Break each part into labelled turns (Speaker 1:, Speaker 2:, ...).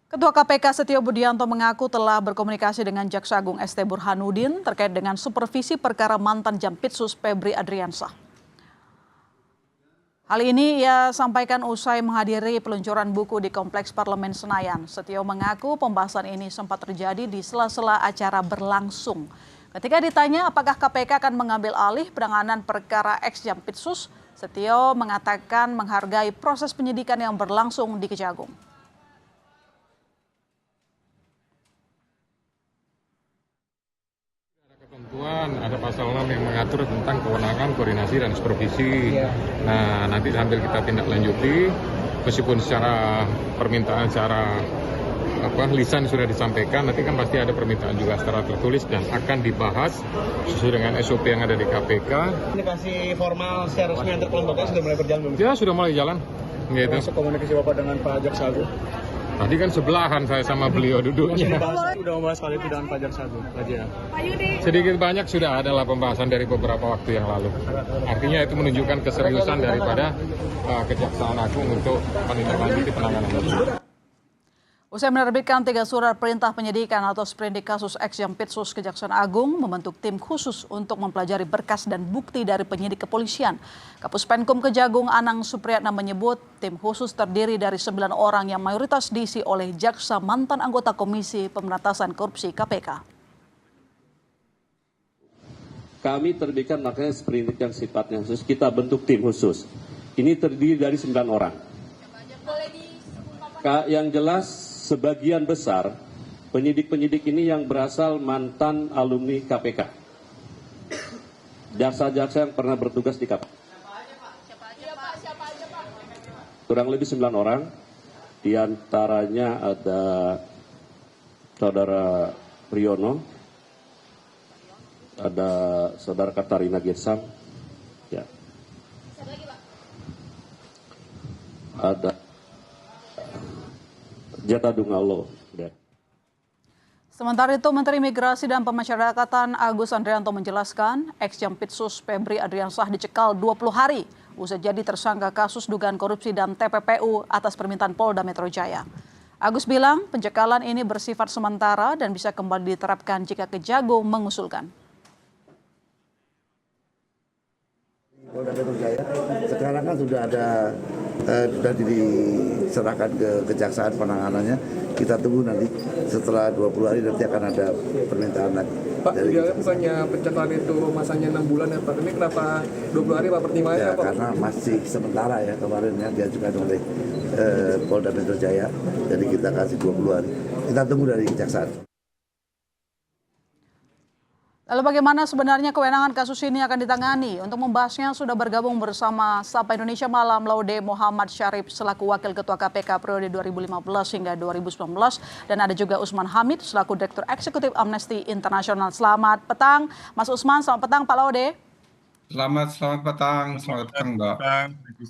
Speaker 1: Ketua KPK Setio Budianto mengaku telah berkomunikasi dengan Jaksa Agung ST Burhanuddin terkait dengan supervisi perkara mantan Jampitsus Febri Adriansah. Hal ini ia sampaikan usai menghadiri peluncuran buku di Kompleks Parlemen Senayan. Setio mengaku pembahasan ini sempat terjadi di sela-sela acara berlangsung. Ketika ditanya apakah KPK akan mengambil alih penanganan perkara ex-Jampitsus, Setio mengatakan menghargai proses penyidikan yang berlangsung di Kejagung.
Speaker 2: Ketentuan ada pasal 6 yang mengatur tentang kewenangan, koordinasi, dan supervisi. Nah, nanti sambil kita tindak lanjuti, meskipun secara permintaan secara lisan sudah disampaikan, nanti kan pasti ada permintaan juga secara tertulis dan akan dibahas sesuai dengan SOP yang ada di KPK.
Speaker 3: Komunikasi formal secara resmi antar kelompoknya sudah mulai berjalan belum?
Speaker 2: Ya, sudah mulai jalan.
Speaker 3: Gitu. Masuk komunikasi Bapak dengan Pak Jaksa Agung?
Speaker 2: Tadi kan sebelahan saya sama beliau duduknya.
Speaker 3: Sudah membahas kali itu dengan Pak Jaksa Agung aja.
Speaker 2: Sedikit banyak sudah adalah pembahasan dari beberapa waktu yang lalu. Artinya itu menunjukkan keseriusan daripada Kejaksaan Agung untuk menindaklanjuti penanganan ini.
Speaker 1: Usai menerbitkan 3 surat perintah penyidikan atau sprindik kasus ex-Jampitsus Kejaksaan Agung membentuk tim khusus untuk mempelajari berkas dan bukti dari penyidik kepolisian. Kapus Penkum Kejagung Anang Supriyatna menyebut tim khusus terdiri dari 9 orang yang mayoritas diisi oleh jaksa mantan anggota Komisi Pemberantasan Korupsi KPK.
Speaker 4: Kami terbitkan makanya sprindik yang sifatnya khusus, kita bentuk tim khusus. Ini terdiri dari 9 orang. Yang jelas sebagian besar penyidik-penyidik ini yang berasal mantan alumni KPK. Jaksa-jaksa yang pernah bertugas di KPK. Kurang lebih 9 orang, di antaranya ada Saudara Priyono, ada Saudara Katarina Gesang, ya. Ada Jata Dungalo.
Speaker 1: Sementara itu, Menteri Migrasi dan Pemasyarakatan Agus Andrianto menjelaskan, ex-Jampitsus Febri Adriansah dicekal 20 hari usai jadi tersangka kasus dugaan korupsi dan TPPU atas permintaan Polda Metro Jaya. Agus bilang pencekalan ini bersifat sementara dan bisa kembali diterapkan jika Kejagung mengusulkan.
Speaker 5: Polda Metro Jaya sekarang kan sudah diserahkan ke Kejaksaan penanganannya. Kita tunggu nanti setelah 20 hari nanti akan ada permintaan lagi.
Speaker 6: Pak, idealnya bukannya pencekalan itu masanya 6 bulan ya Pak? Ini kenapa 20 hari Pak pertimbangannya
Speaker 5: ya,
Speaker 6: apa?
Speaker 5: Karena masih sementara ya, kemarin yang diajukan oleh Polda Metro Jaya. Jadi kita kasih 20 hari. Kita tunggu dari Kejaksaan.
Speaker 1: Lalu bagaimana sebenarnya kewenangan kasus ini akan ditangani? Untuk membahasnya sudah bergabung bersama Sapa Indonesia Malam Laude Muhammad Syarif selaku Wakil Ketua KPK periode 2015 hingga 2019 dan ada juga Usman Hamid selaku Direktur Eksekutif Amnesty International. Selamat petang Mas Usman, selamat petang Pak Laude.
Speaker 7: Selamat petang Mbak.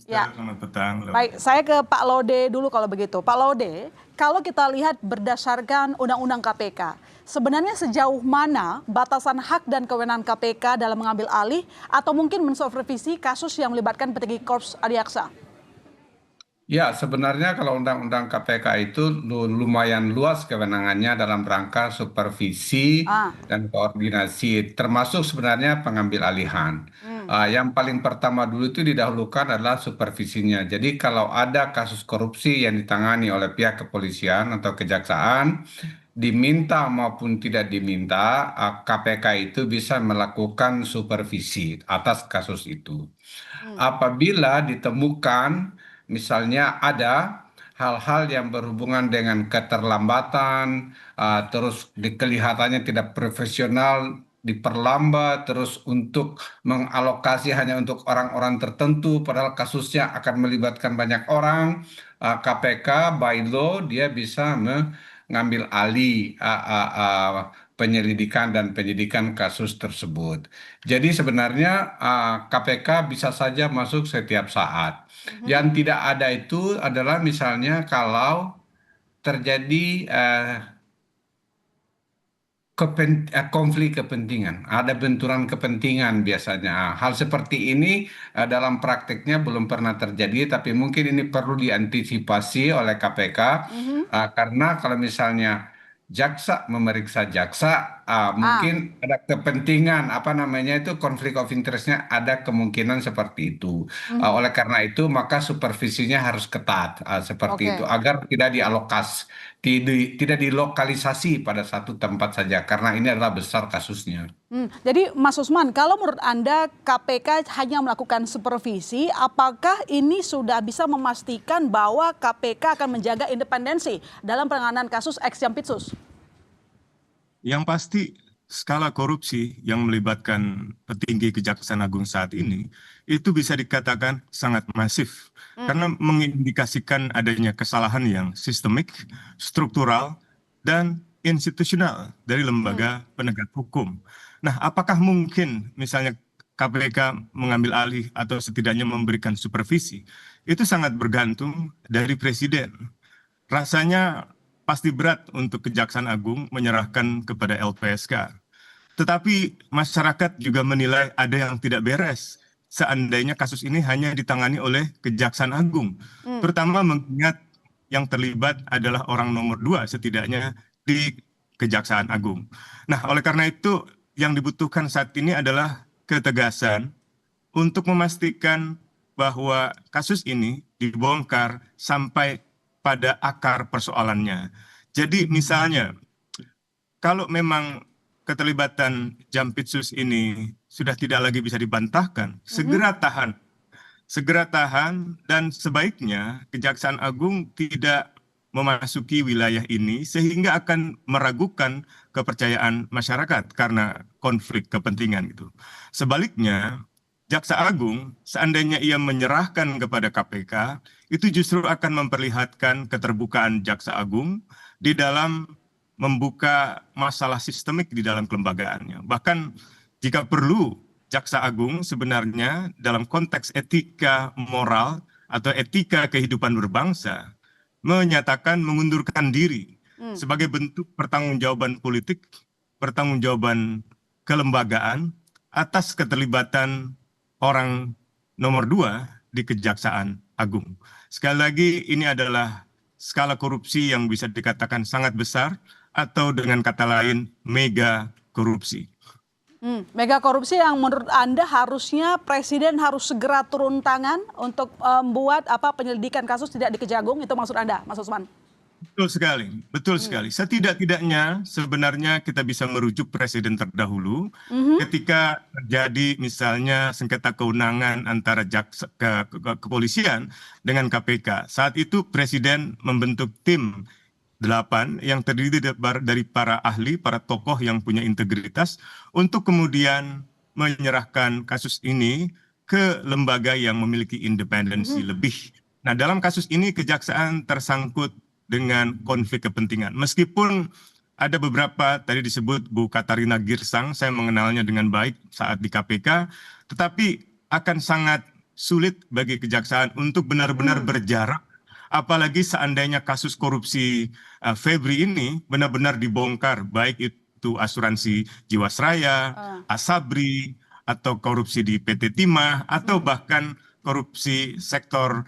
Speaker 1: Ya.
Speaker 7: Selamat petang.
Speaker 1: Baik, saya ke Pak Laude dulu kalau begitu. Pak Laude, kalau kita lihat berdasarkan Undang-Undang KPK, sebenarnya sejauh mana batasan hak dan kewenangan KPK dalam mengambil alih atau mungkin mensupervisi kasus yang melibatkan petinggi Korps Adiaksa?
Speaker 7: Ya, sebenarnya kalau Undang-Undang KPK itu lumayan luas kewenangannya dalam rangka supervisi dan koordinasi, termasuk sebenarnya pengambil alihan. Yang paling pertama dulu itu didahulukan adalah supervisinya. Jadi kalau ada kasus korupsi yang ditangani oleh pihak kepolisian atau kejaksaan, diminta maupun tidak diminta, KPK itu bisa melakukan supervisi atas kasus itu. Apabila ditemukan misalnya ada hal-hal yang berhubungan dengan keterlambatan, terus kelihatannya tidak profesional, diperlambat, terus untuk mengalokasi hanya untuk orang-orang tertentu, padahal kasusnya akan melibatkan banyak orang, KPK by law dia bisa mengambil alih penyelidikan dan penyidikan kasus tersebut. Jadi sebenarnya KPK bisa saja masuk setiap saat. Yang tidak ada itu adalah misalnya kalau terjadi konflik kepentingan, ada benturan kepentingan biasanya. Hal seperti ini dalam prakteknya belum pernah terjadi, tapi mungkin ini perlu diantisipasi oleh KPK karena kalau misalnya jaksa memeriksa jaksa, mungkin ada kepentingan apa namanya itu konflik of interestnya, ada kemungkinan seperti itu. Oleh karena itu maka supervisinya harus ketat seperti itu
Speaker 1: Oke.
Speaker 7: agar tidak tidak dilokalisasi pada satu tempat saja karena ini adalah besar kasusnya.
Speaker 1: Jadi Mas Usman, kalau menurut Anda KPK hanya melakukan supervisi, apakah ini sudah bisa memastikan bahwa KPK akan menjaga independensi dalam penanganan kasus X Jampitsus?
Speaker 8: Yang pasti skala korupsi yang melibatkan petinggi Kejaksaan Agung saat ini itu bisa dikatakan sangat masif karena mengindikasikan adanya kesalahan yang sistemik, struktural, dan institusional dari lembaga penegak hukum. Nah, apakah mungkin misalnya KPK mengambil alih atau setidaknya memberikan supervisi? Itu sangat bergantung dari Presiden. Rasanya pasti berat untuk Kejaksaan Agung menyerahkan kepada LPSK. Tetapi masyarakat juga menilai ada yang tidak beres seandainya kasus ini hanya ditangani oleh Kejaksaan Agung. Terutama mengingat yang terlibat adalah orang nomor 2 setidaknya di Kejaksaan Agung. Nah, oleh karena itu yang dibutuhkan saat ini adalah ketegasan untuk memastikan bahwa kasus ini dibongkar sampai pada akar persoalannya. Jadi misalnya, kalau memang keterlibatan Jampitsus ini sudah tidak lagi bisa dibantahkan, segera tahan dan sebaiknya Kejaksaan Agung tidak memasuki wilayah ini sehingga akan meragukan kepercayaan masyarakat karena konflik kepentingan itu. Sebaliknya, Jaksa Agung seandainya ia menyerahkan kepada KPK, itu justru akan memperlihatkan keterbukaan Jaksa Agung di dalam membuka masalah sistemik di dalam kelembagaannya. Bahkan jika perlu, Jaksa Agung sebenarnya dalam konteks etika moral atau etika kehidupan berbangsa menyatakan mengundurkan diri sebagai bentuk pertanggungjawaban politik, pertanggungjawaban kelembagaan atas keterlibatan orang nomor 2 di Kejaksaan Agung. Sekali lagi ini adalah skala korupsi yang bisa dikatakan sangat besar atau dengan kata lain mega korupsi.
Speaker 1: Mega korupsi yang menurut Anda harusnya Presiden harus segera turun tangan untuk membuat penyelidikan kasus tidak dikejagung, itu maksud Anda, Mas Usman?
Speaker 8: Betul sekali. Setidak-tidaknya sebenarnya kita bisa merujuk Presiden terdahulu ketika terjadi misalnya sengketa kewenangan antara kepolisian dengan KPK. Saat itu Presiden membentuk tim 8 yang terdiri dari para ahli, para tokoh yang punya integritas untuk kemudian menyerahkan kasus ini ke lembaga yang memiliki independensi lebih. Nah, dalam kasus ini kejaksaan tersangkut dengan konflik kepentingan. Meskipun ada beberapa, tadi disebut Bu Katarina Girsang, saya mengenalnya dengan baik saat di KPK, tetapi akan sangat sulit bagi kejaksaan untuk benar-benar berjarak, apalagi seandainya kasus korupsi Febri ini benar-benar dibongkar, baik itu asuransi Jiwasraya, Asabri, atau korupsi di PT Timah, atau bahkan korupsi sektor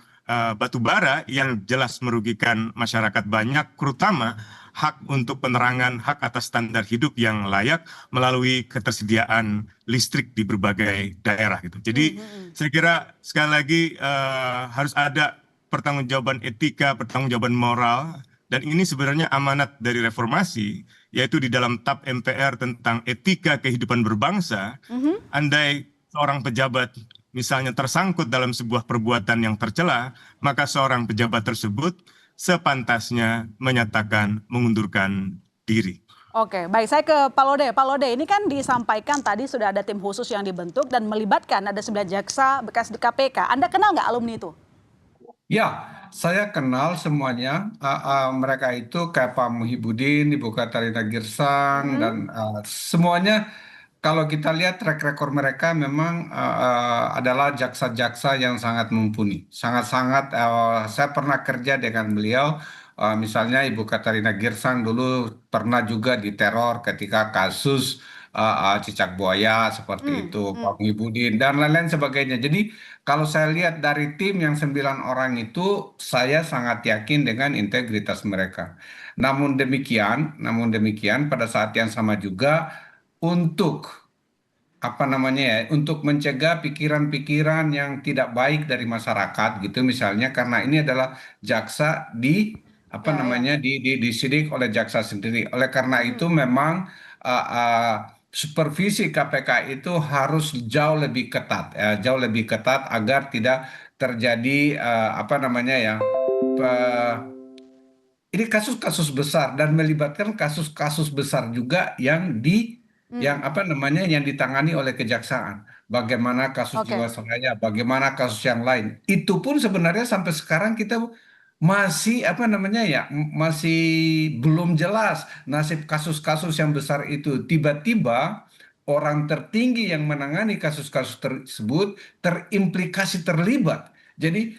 Speaker 8: batubara yang jelas merugikan masyarakat banyak, terutama hak untuk penerangan, hak atas standar hidup yang layak melalui ketersediaan listrik di berbagai daerah gitu. Jadi saya kira sekali lagi harus ada pertanggungjawaban etika, pertanggungjawaban moral, dan ini sebenarnya amanat dari reformasi, yaitu di dalam TAP MPR tentang etika kehidupan berbangsa. Andai seorang pejabat misalnya tersangkut dalam sebuah perbuatan yang tercela, maka seorang pejabat tersebut sepantasnya menyatakan mengundurkan diri.
Speaker 1: Oke, baik, saya ke Pak Lode. Pak Lode, ini kan disampaikan tadi sudah ada tim khusus yang dibentuk dan melibatkan ada 9 jaksa bekas di KPK. Anda kenal nggak alumni itu?
Speaker 7: Ya, saya kenal semuanya. Mereka itu kayak Pak Muhibudin, Ibu Katarina Girsang, dan semuanya kalau kita lihat track record mereka memang adalah jaksa-jaksa yang sangat mumpuni. Sangat-sangat, saya pernah kerja dengan beliau Misalnya Ibu Katarina Girsang dulu pernah juga diteror ketika kasus cicak buaya seperti itu, Pak Muhyiddin dan lain-lain sebagainya. Jadi kalau saya lihat dari tim yang 9 orang itu, saya sangat yakin dengan integritas mereka. Namun demikian pada saat yang sama juga untuk apa namanya ya, untuk mencegah pikiran-pikiran yang tidak baik dari masyarakat gitu misalnya, karena ini adalah jaksa di apa namanya disidik oleh jaksa sendiri. Oleh karena itu memang uh, uh, supervisi KPK itu harus jauh lebih ketat, jauh lebih ketat agar tidak terjadi apa namanya ya, ini kasus-kasus besar dan melibatkan kasus-kasus besar juga yang apa namanya yang ditangani oleh kejaksaan. Bagaimana kasus
Speaker 1: Oke.
Speaker 7: Jiwasraya, bagaimana kasus yang lain. Itu pun sebenarnya sampai sekarang kita masih apa namanya ya masih belum jelas nasib kasus-kasus yang besar itu. Tiba-tiba orang tertinggi yang menangani kasus-kasus tersebut terimplikasi terlibat. Jadi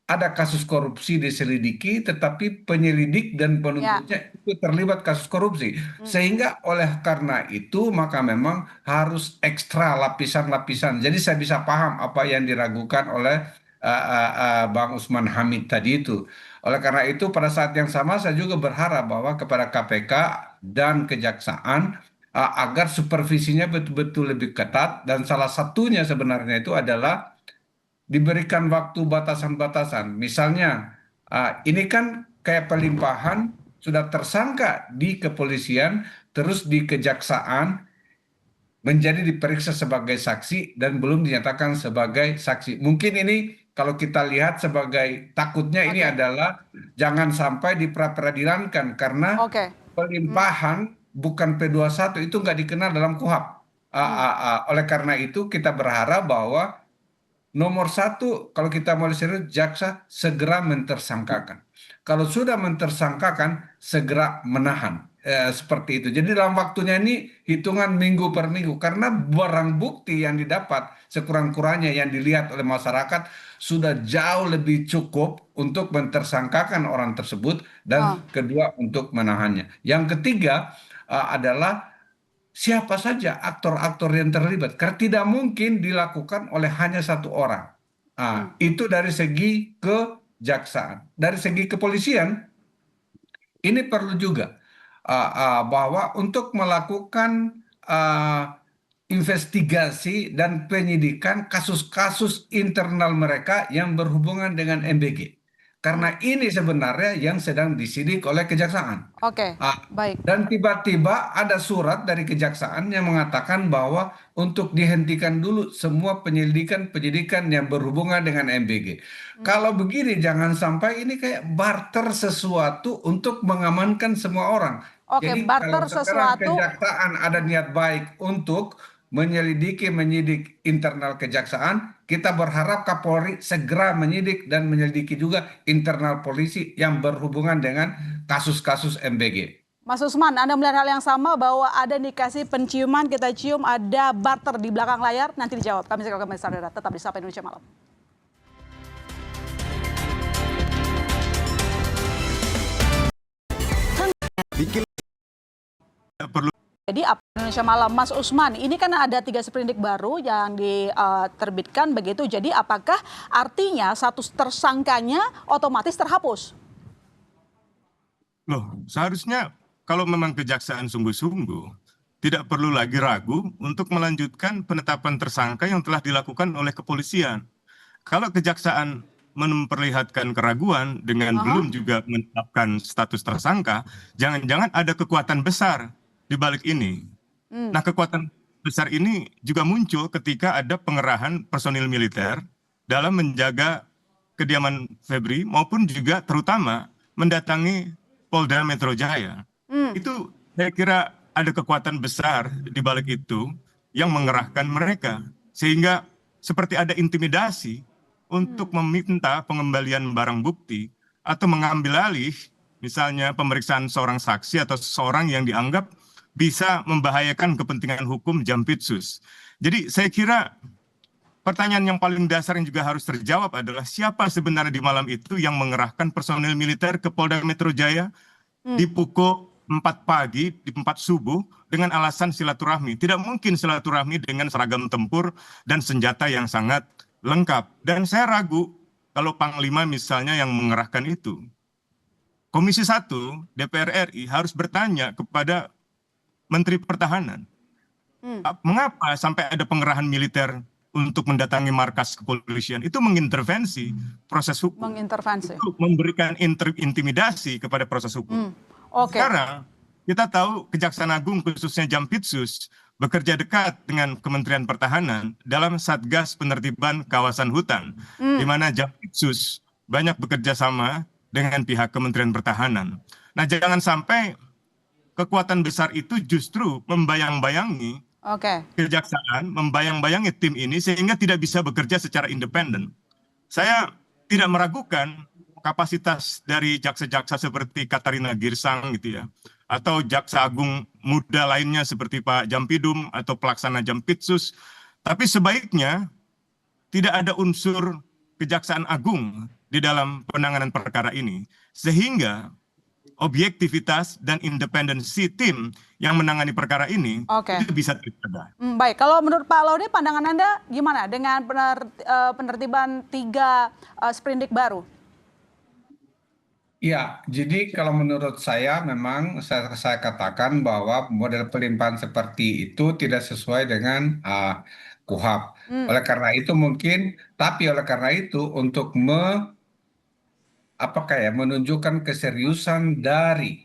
Speaker 7: ada kasus korupsi diselidiki, tetapi penyelidik dan penuntutnya itu terlibat kasus korupsi. Sehingga oleh karena itu, maka memang harus ekstra lapisan-lapisan. Jadi saya bisa paham apa yang diragukan oleh Bang Usman Hamid tadi itu. Oleh karena itu, pada saat yang sama saya juga berharap bahwa kepada KPK dan Kejaksaan agar supervisinya betul-betul lebih ketat, dan salah satunya sebenarnya itu adalah diberikan waktu batasan-batasan. Misalnya, ini kan kayak pelimpahan sudah tersangka di kepolisian, terus di kejaksaan menjadi diperiksa sebagai saksi dan belum dinyatakan sebagai saksi. Mungkin ini kalau kita lihat sebagai takutnya ini adalah jangan sampai diperadilankan karena pelimpahan bukan P21 itu nggak dikenal dalam KUHP. Oleh karena itu kita berharap bahwa nomor satu, kalau kita mau serius, jaksa segera mentersangkakan. Kalau sudah mentersangkakan, segera menahan. Seperti itu. Jadi dalam waktunya ini hitungan minggu per minggu. Karena barang bukti yang didapat sekurang-kurangnya yang dilihat oleh masyarakat sudah jauh lebih cukup untuk mentersangkakan orang tersebut. Dan kedua untuk menahannya. Yang ketiga adalah siapa saja aktor-aktor yang terlibat, karena tidak mungkin dilakukan oleh hanya satu orang. Itu dari segi kejaksaan. Dari segi kepolisian, ini perlu juga bahwa untuk melakukan investigasi dan penyidikan kasus-kasus internal mereka yang berhubungan dengan MBG. Karena ini sebenarnya yang sedang disidik oleh kejaksaan.
Speaker 1: Baik.
Speaker 7: Dan tiba-tiba ada surat dari kejaksaan yang mengatakan bahwa untuk dihentikan dulu semua penyidikan yang berhubungan dengan MBG. Kalau begini jangan sampai ini kayak barter sesuatu untuk mengamankan semua orang. Jadi
Speaker 1: barter
Speaker 7: kalau sekarang
Speaker 1: sesuatu.
Speaker 7: kejaksaan ada niat baik untuk menyidik internal kejaksaan, kita berharap Kapolri segera menyidik dan menyelidiki juga internal polisi yang berhubungan dengan kasus-kasus MBG.
Speaker 1: Mas Usman, Anda melihat hal yang sama bahwa ada indikasi penciuman, kita cium ada barter di belakang layar? Nanti dijawab. Kami segera kembali saudara, tetap di Sapa Indonesia Malam. Jadi apa Indonesia Malam, Mas Usman, ini kan ada 3 sprindik baru yang diterbitkan begitu. Jadi apakah artinya status tersangkanya otomatis terhapus?
Speaker 8: Loh, seharusnya kalau memang kejaksaan sungguh-sungguh, tidak perlu lagi ragu untuk melanjutkan penetapan tersangka yang telah dilakukan oleh kepolisian. Kalau kejaksaan memperlihatkan keraguan dengan belum juga menetapkan status tersangka, jangan-jangan ada kekuatan besar di balik ini. Nah, kekuatan besar ini juga muncul ketika ada pengerahan personil militer dalam menjaga kediaman Febri maupun juga terutama mendatangi Polda Metro Jaya. Itu saya kira ada kekuatan besar di balik itu yang mengerahkan mereka. Sehingga seperti ada intimidasi untuk meminta pengembalian barang bukti atau mengambil alih misalnya pemeriksaan seorang saksi atau seseorang yang dianggap bisa membahayakan kepentingan hukum Jampitsus. Jadi saya kira pertanyaan yang paling dasar yang juga harus terjawab adalah siapa sebenarnya di malam itu yang mengerahkan personil militer ke Polda Metro Jaya di pukul 4 pagi, di 4 subuh dengan alasan silaturahmi. Tidak mungkin silaturahmi dengan seragam tempur dan senjata yang sangat lengkap. Dan saya ragu kalau Panglima misalnya yang mengerahkan itu. Komisi 1 DPR RI harus bertanya kepada Menteri Pertahanan. Mengapa sampai ada pengerahan militer untuk mendatangi markas kepolisian? Itu mengintervensi proses hukum.
Speaker 1: Mengintervensi.
Speaker 8: Itu memberikan intimidasi kepada proses hukum. Sekarang kita tahu Kejaksaan Agung khususnya Jampitsus bekerja dekat dengan Kementerian Pertahanan dalam Satgas Penertiban Kawasan Hutan, di mana Jampitsus banyak bekerja sama dengan pihak Kementerian Pertahanan. Nah, jangan sampai kekuatan besar itu justru membayang-bayangi Kejaksaan, membayang-bayangi tim ini sehingga tidak bisa bekerja secara independen. Saya tidak meragukan kapasitas dari jaksa-jaksa seperti Katarina Girsang gitu ya, atau jaksa agung muda lainnya seperti Pak Jampidum atau pelaksana Jampitsus. Tapi sebaiknya tidak ada unsur Kejaksaan Agung di dalam penanganan perkara ini, sehingga objektivitas dan independensi tim yang menangani perkara ini itu bisa terjaga.
Speaker 1: Baik, kalau menurut Pak Laude, pandangan Anda gimana dengan penertiban 3 sprindik baru?
Speaker 7: Ya, jadi kalau menurut saya memang saya katakan bahwa model pelimpahan seperti itu tidak sesuai dengan KUHAP. Oleh karena itu oleh karena itu untuk menunjukkan keseriusan dari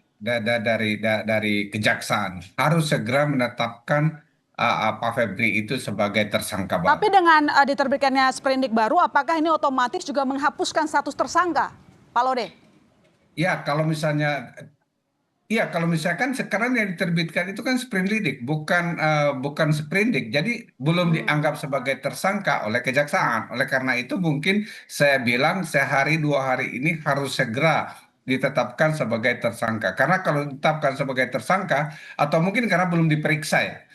Speaker 7: kejaksaan harus segera menetapkan Pak Febri itu sebagai tersangka baru.
Speaker 1: Tapi dengan diterbitkannya sprindik baru, apakah ini otomatis juga menghapuskan status tersangka, Pak Laude?
Speaker 7: Ya, kalau misalkan sekarang yang diterbitkan itu kan sprindik, bukan sprindik. Jadi belum dianggap sebagai tersangka oleh kejaksaan. Oleh karena itu mungkin saya bilang sehari 2 hari ini harus segera ditetapkan sebagai tersangka. Karena kalau ditetapkan sebagai tersangka atau mungkin karena belum diperiksa ya.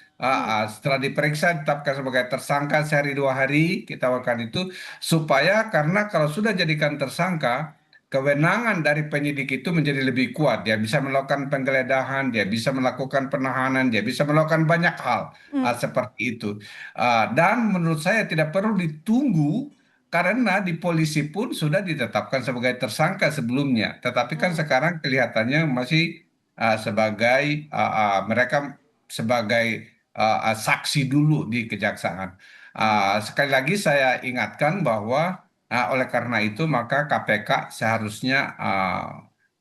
Speaker 7: Setelah diperiksa ditetapkan sebagai tersangka sehari 2 hari kita lakukan itu supaya karena kalau sudah jadikan tersangka kewenangan dari penyidik itu menjadi lebih kuat. Dia bisa melakukan penggeledahan, dia bisa melakukan penahanan, dia bisa melakukan banyak hal seperti itu. Dan menurut saya tidak perlu ditunggu karena di polisi pun sudah ditetapkan sebagai tersangka sebelumnya. Tetapi kan sekarang kelihatannya masih sebagai mereka sebagai saksi dulu di kejaksaan. Sekali lagi saya ingatkan bahwa oleh karena itu maka KPK seharusnya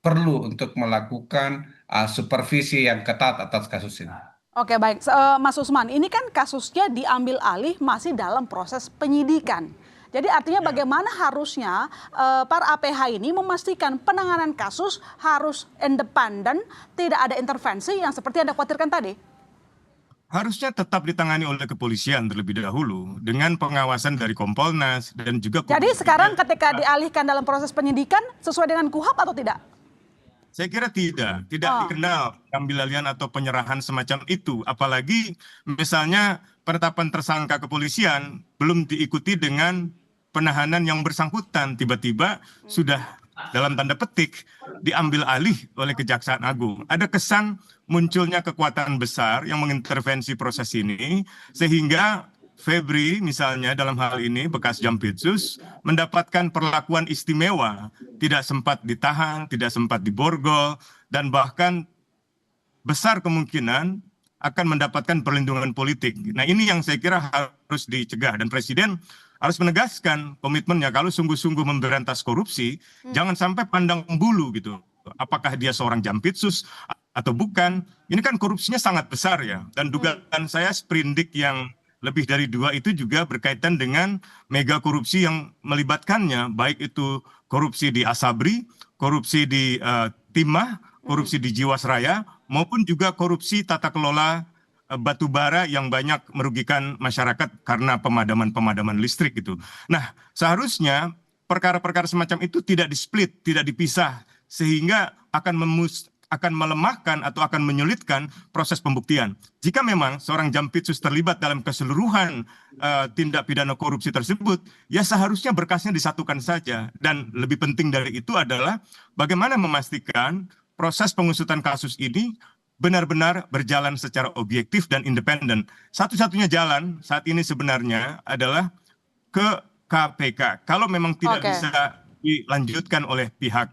Speaker 7: perlu untuk melakukan supervisi yang ketat atas kasus ini.
Speaker 1: Oke, baik. Mas Usman, ini kan kasusnya diambil alih masih dalam proses penyidikan. Jadi artinya bagaimana harusnya para APH ini memastikan penanganan kasus harus independen, tidak ada intervensi yang seperti Anda khawatirkan tadi?
Speaker 8: Harusnya tetap ditangani oleh kepolisian terlebih dahulu dengan pengawasan dari Kompolnas dan juga.
Speaker 1: Jadi sekarang ketika dialihkan dalam proses penyidikan sesuai dengan KUHAP atau tidak?
Speaker 8: Saya kira tidak dikenal pengambil atau penyerahan semacam itu. Apalagi misalnya penetapan tersangka kepolisian belum diikuti dengan penahanan yang bersangkutan. Tiba-tiba sudah dalam tanda petik diambil alih oleh Kejaksaan Agung. Ada kesan munculnya kekuatan besar yang mengintervensi proses ini sehingga Febri misalnya dalam hal ini bekas Jampitsus mendapatkan perlakuan istimewa, tidak sempat ditahan, tidak sempat diborgol, dan bahkan besar kemungkinan akan mendapatkan perlindungan politik. Nah, ini yang saya kira harus dicegah dan Presiden harus menegaskan komitmennya kalau sungguh-sungguh memberantas korupsi, jangan sampai pandang bulu gitu. Apakah dia seorang Jampitsus atau bukan? Ini kan korupsinya sangat besar ya. Dan dugaan saya sprindik yang lebih dari 2 itu juga berkaitan dengan mega korupsi yang melibatkannya, baik itu korupsi di Asabri, korupsi di Timah, korupsi di Jiwasraya, maupun juga korupsi tata kelola batubara yang banyak merugikan masyarakat karena pemadaman listrik gitu. Nah, seharusnya perkara-perkara semacam itu tidak di-split, tidak dipisah, sehingga akan akan melemahkan atau akan menyulitkan proses pembuktian. Jika memang seorang Jampitsus terlibat dalam keseluruhan tindak pidana korupsi tersebut, ya seharusnya berkasnya disatukan saja. Dan lebih penting dari itu adalah bagaimana memastikan proses pengusutan kasus ini benar-benar berjalan secara objektif dan independen. Satu-satunya jalan saat ini sebenarnya adalah ke KPK. Kalau memang tidak bisa dilanjutkan oleh pihak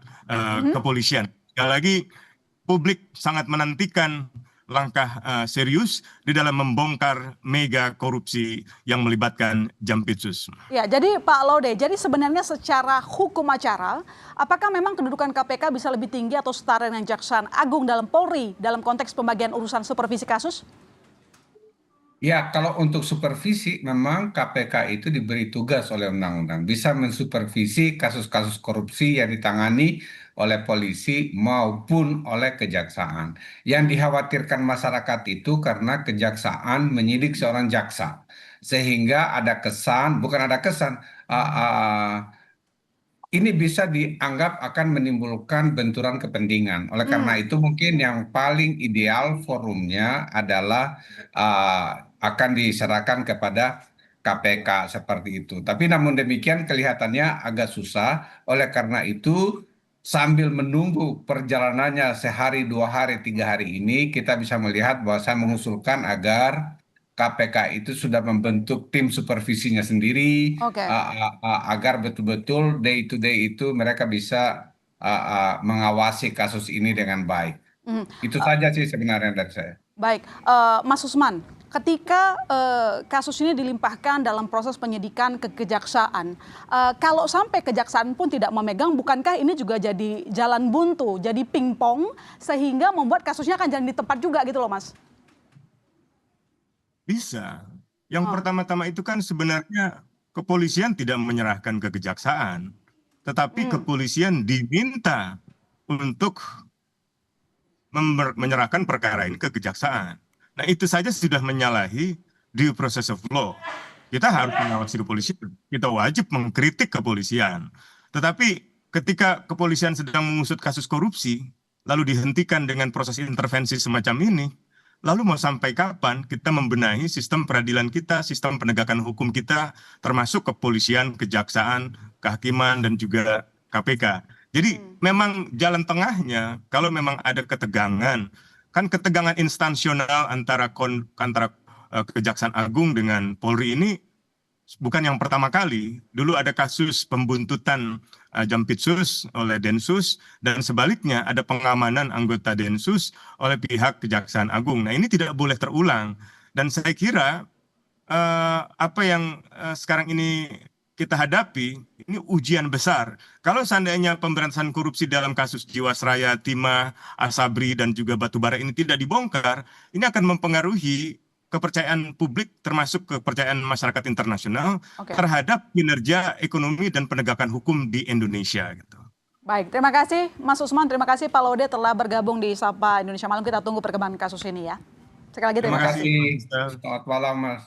Speaker 8: kepolisian. Sekali lagi, publik sangat menantikan langkah serius di dalam membongkar mega korupsi yang melibatkan Jampitsus.
Speaker 1: Ya, jadi Pak Laude, jadi sebenarnya secara hukum acara, apakah memang kedudukan KPK bisa lebih tinggi atau setara dengan Jaksa Agung dalam Polri dalam konteks pembagian urusan supervisi kasus?
Speaker 7: Ya, kalau untuk supervisi memang KPK itu diberi tugas oleh undang-undang bisa mensupervisi kasus-kasus korupsi yang ditangani oleh polisi maupun oleh kejaksaan. Yang dikhawatirkan masyarakat itu karena kejaksaan menyidik seorang jaksa, sehingga ada kesan, bukan ada kesan, ini bisa dianggap akan menimbulkan benturan kepentingan. Oleh karena itu mungkin yang paling ideal forumnya adalah akan diserahkan kepada KPK seperti itu. Tapi namun demikian kelihatannya agak susah. Oleh karena itu sambil menunggu perjalanannya sehari, 2 hari, 3 hari ini, kita bisa melihat bahwa saya mengusulkan agar KPK itu sudah membentuk tim supervisinya sendiri, agar betul-betul day to day itu mereka bisa mengawasi kasus ini dengan baik. Itu saja sih sebenarnya dari saya.
Speaker 1: Baik, Mas Usman, ketika kasus ini dilimpahkan dalam proses penyidikan ke kejaksaan, kalau sampai kejaksaan pun tidak memegang, bukankah ini juga jadi jalan buntu, jadi pingpong, sehingga membuat kasusnya akan jalan di tempat juga gitu loh, Mas?
Speaker 8: Bisa. Yang pertama-tama itu kan sebenarnya kepolisian tidak menyerahkan ke kejaksaan, tetapi kepolisian diminta untuk menyerahkan perkara ini ke kejaksaan. Nah, itu saja sudah menyalahi due process of law. Kita harus mengawasi kepolisian. Kita wajib mengkritik kepolisian. Tetapi ketika kepolisian sedang mengusut kasus korupsi, lalu dihentikan dengan proses intervensi semacam ini, lalu mau sampai kapan kita membenahi sistem peradilan kita, sistem penegakan hukum kita, termasuk kepolisian, kejaksaan, kehakiman, dan juga KPK. Jadi memang jalan tengahnya, kalau memang ada ketegangan, kan ketegangan instansional antara Kejaksaan Agung dengan Polri ini bukan yang pertama kali. Dulu ada kasus pembuntutan Jampitsus oleh Densus, dan sebaliknya ada pengamanan anggota Densus oleh pihak Kejaksaan Agung. Nah, ini tidak boleh terulang. Dan saya kira apa yang sekarang ini kita hadapi, ini ujian besar. Kalau seandainya pemberantasan korupsi dalam kasus Jiwasraya, Timah, Asabri, dan juga Batubara ini tidak dibongkar, ini akan mempengaruhi kepercayaan publik termasuk kepercayaan masyarakat internasional terhadap kinerja ekonomi dan penegakan hukum di Indonesia gitu.
Speaker 1: Baik, terima kasih Mas Usman, terima kasih Pak Laude telah bergabung di Sapa Indonesia Malam. Kita tunggu perkembangan kasus ini ya. Sekali lagi terima kasih.
Speaker 7: Selamat malam Mas.